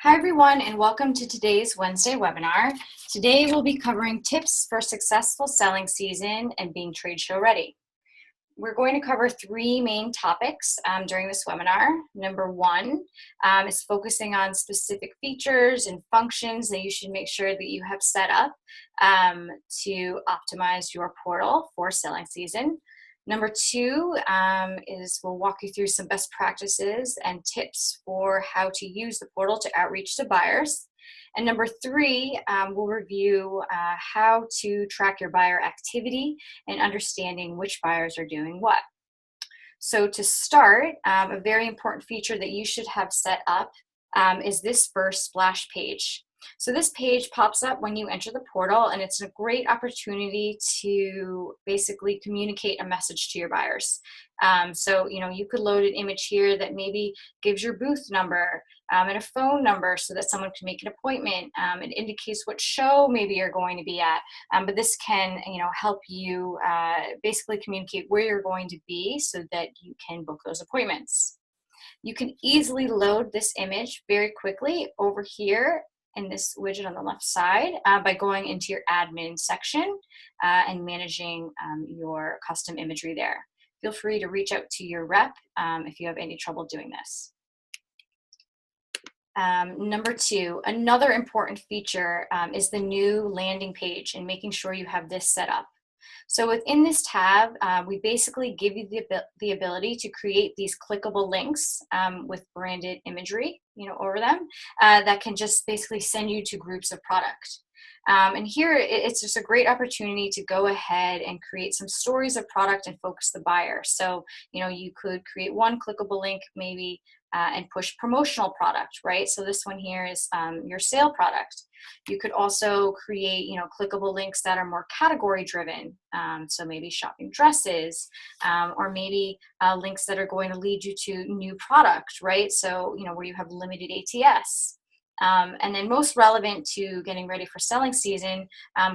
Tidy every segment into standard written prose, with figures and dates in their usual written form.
Hi everyone, and welcome to today's Wednesday webinar. Today we'll be covering tips for a successful selling season and being trade show ready. We're going to cover three main topics during this webinar. Number one is focusing on specific features and functions that you should make sure that you have set up to optimize your portal for selling season. Number two is we'll walk you through some best practices and tips for how to use the portal to outreach to buyers. And number three, we'll review how to track your buyer activity and understanding which buyers are doing what. So to start, a very important feature that you should have set up is this first splash page. So this page pops up when you enter the portal, and it's a great opportunity to basically communicate a message to your buyers. So you could load an image here that maybe gives your booth number and a phone number so that someone can make an appointment. It indicates what show maybe you're going to be at, but this can help you basically communicate where you're going to be so that you can book those appointments. You can easily load this image very quickly over here in this widget on the left side by going into your admin section and managing your custom imagery there. Feel free to reach out to your rep if you have any trouble doing this. Number two, another important feature is the new landing page and making sure you have this set up. So within this tab, we basically give you the ability to create these clickable links with branded imagery, over them that can just basically send you to groups of product. And here it's just a great opportunity to go ahead and create some stories of product and focus the buyer. So, you could create one clickable link maybe and push promotional product, right? So this one here is your sale product. You could also create, clickable links that are more category driven. So maybe shopping dresses, or maybe links that are going to lead you to new product, right? So, where you have limited ATS. And then most relevant to getting ready for selling season,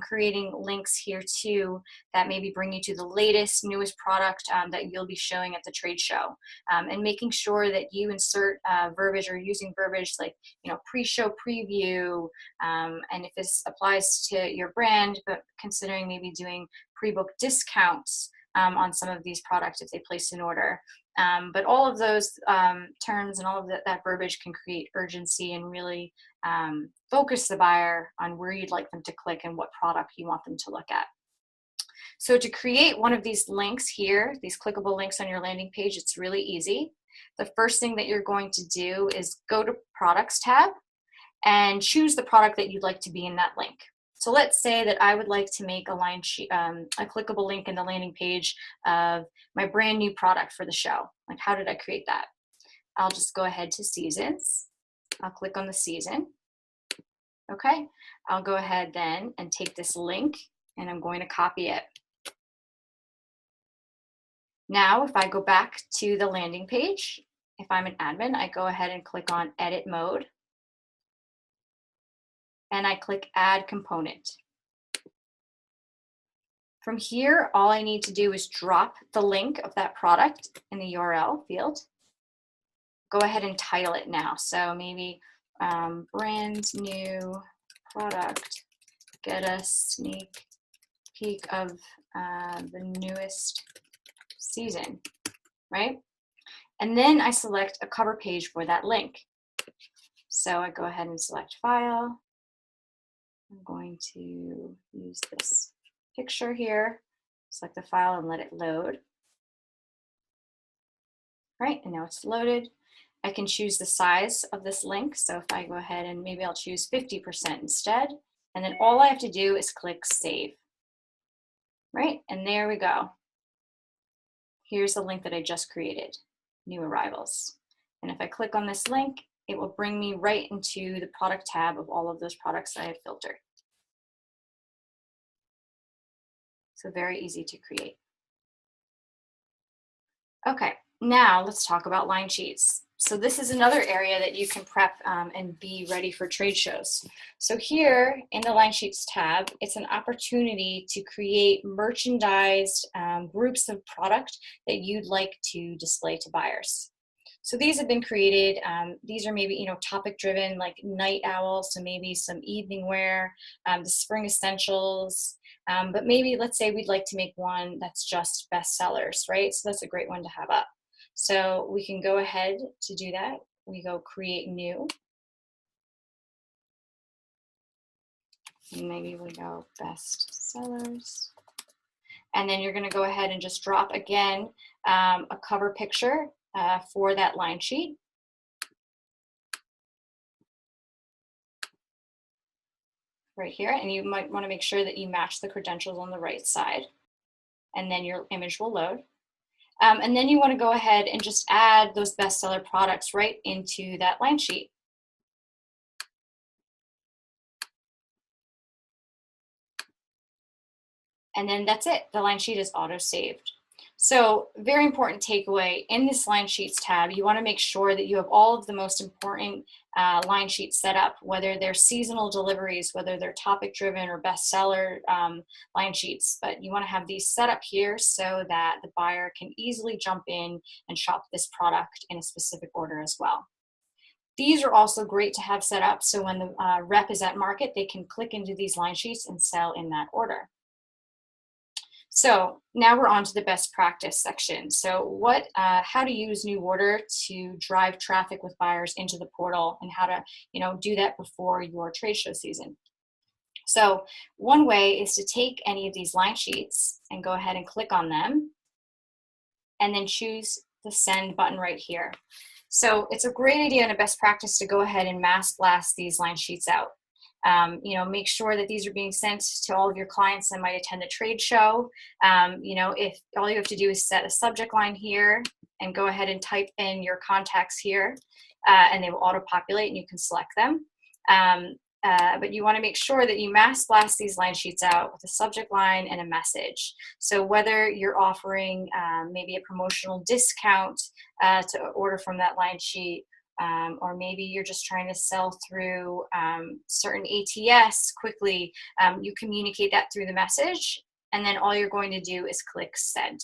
creating links here too that maybe bring you to the latest, newest product that you'll be showing at the trade show. And making sure that you insert verbiage or using verbiage like, pre-show preview, and if this applies to your brand, but considering maybe doing pre-book discounts on some of these products if they place an order. But all of those terms and all of that verbiage can create urgency and really focus the buyer on where you'd like them to click and what product you want them to look at. So to create one of these links here, these clickable links on your landing page, it's really easy. The first thing that you're going to do is go to Products tab and choose the product that you'd like to be in that link. So let's say that I would like to make a clickable link in the landing page of my brand new product for the show. Like, how did I create that? I'll just go ahead to Seasons. I'll click on the season. Okay, I'll go ahead then and take this link and I'm going to copy it. Now, if I go back to the landing page, if I'm an admin, I go ahead and click on Edit Mode. And I click Add Component. From here, all I need to do is drop the link of that product in the URL field. Go ahead and title it now. So maybe brand new product, get a sneak peek of the newest season, right? And then I select a cover page for that link. So I go ahead and select File. I'm going to use this picture here, select the file and let it load. Right, and now it's loaded. I can choose the size of this link. So if I go ahead and maybe I'll choose 50% instead, and then all I have to do is click Save. Right, and there we go. Here's the link that I just created, New Arrivals. And if I click on this link, it will bring me right into the product tab of all of those products that I have filtered. So very easy to create. Okay, now let's talk about line sheets. So this is another area that you can prep and be ready for trade shows. So here in the line sheets tab, it's an opportunity to create merchandised groups of product that you'd like to display to buyers. So these have been created. These are maybe, topic driven, like night owls. So maybe some evening wear, the spring essentials. But maybe let's say we'd like to make one that's just bestsellers, right? So that's a great one to have up. So we can go ahead to do that. We go create new. And maybe we go bestsellers. And then you're going to go ahead and just drop again a cover picture for that line sheet. Right here, and you might want to make sure that you match the credentials on the right side, and then your image will load. And then you want to go ahead and just add those bestseller products right into that line sheet. And then that's it. The line sheet is auto-saved. So very important takeaway in this line sheets tab, you want to make sure that you have all of the most important line sheets set up, whether they're seasonal deliveries, whether they're topic driven or bestseller line sheets. But you want to have these set up here so that the buyer can easily jump in and shop this product in a specific order as well. These are also great to have set up so when the rep is at market, they can click into these line sheets and sell in that order. So now we're on to the best practice section. So how to use new order to drive traffic with buyers into the portal, and how to, do that before your trade show season. So one way is to take any of these line sheets and go ahead and click on them, and then choose the send button right here. So it's a great idea and a best practice to go ahead and mass blast these line sheets out. Make sure that these are being sent to all of your clients that might attend the trade show. If all you have to do is set a subject line here and go ahead and type in your contacts here, and they will auto-populate and you can select them. But you want to make sure that you mass blast these line sheets out with a subject line and a message. So whether you're offering maybe a promotional discount to order from that line sheet, or maybe you're just trying to sell through certain ATS quickly, you communicate that through the message, and then all you're going to do is click send.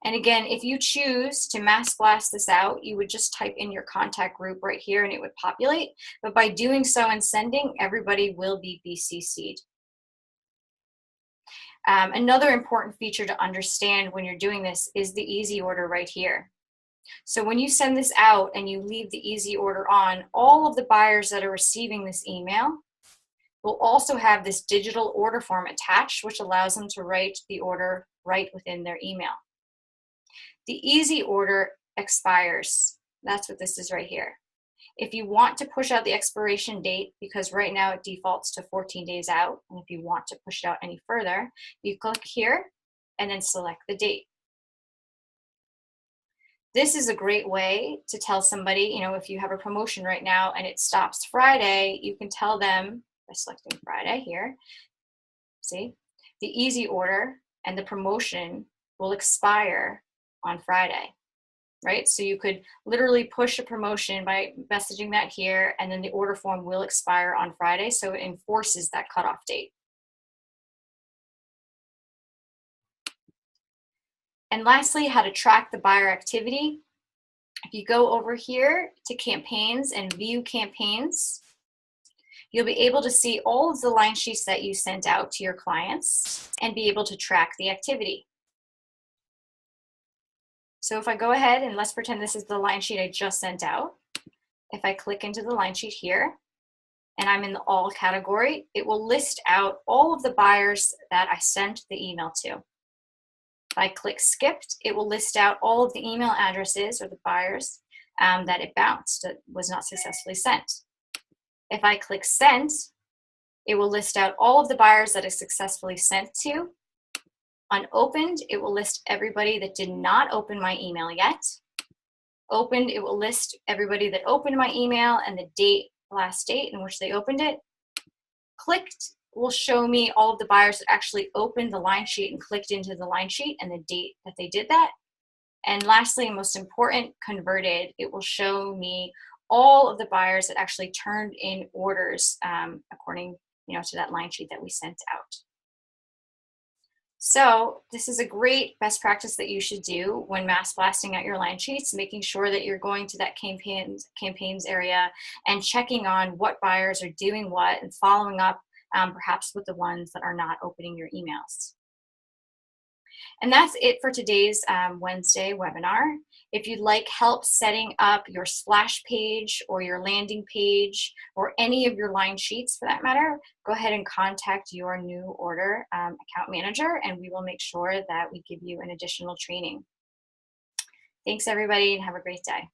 And again, if you choose to mass blast this out, you would just type in your contact group right here and it would populate. But by doing so and sending, everybody will be BCC'd. Another important feature to understand when you're doing this is the easy order right here. So when you send this out and you leave the easy order on, all of the buyers that are receiving this email will also have this digital order form attached, which allows them to write the order right within their email. The easy order expires. That's what this is right here. If you want to push out the expiration date, because right now it defaults to 14 days out, and if you want to push it out any further, you click here and then select the date. This is a great way to tell somebody, if you have a promotion right now and it stops Friday, you can tell them by selecting Friday here, see, the easy order and the promotion will expire on Friday, right? So you could literally push a promotion by messaging that here, and then the order form will expire on Friday, so it enforces that cutoff date. And lastly, how to track the buyer activity. If you go over here to campaigns and view campaigns, you'll be able to see all of the line sheets that you sent out to your clients and be able to track the activity. So if I go ahead and let's pretend this is the line sheet I just sent out. If I click into the line sheet here and I'm in the all category, it will list out all of the buyers that I sent the email to. If I click skipped, it will list out all of the email addresses or the buyers that it bounced, that was not successfully sent. If I click sent, it will list out all of the buyers that it successfully sent to. Unopened, it will list everybody that did not open my email yet. Opened, it will list everybody that opened my email and the date, last date in which they opened it. Clicked will show me all of the buyers that actually opened the line sheet and clicked into the line sheet and the date that they did that. And lastly, and most important, converted, it will show me all of the buyers that actually turned in orders according to that line sheet that we sent out. So this is a great best practice that you should do when mass blasting out your line sheets, making sure that you're going to that campaigns area and checking on what buyers are doing what and following up perhaps with the ones that are not opening your emails. And that's it for today's Wednesday webinar. If you'd like help setting up your splash page or your landing page or any of your line sheets for that matter, go ahead and contact your new order account manager and we will make sure that we give you an additional training. Thanks everybody and have a great day.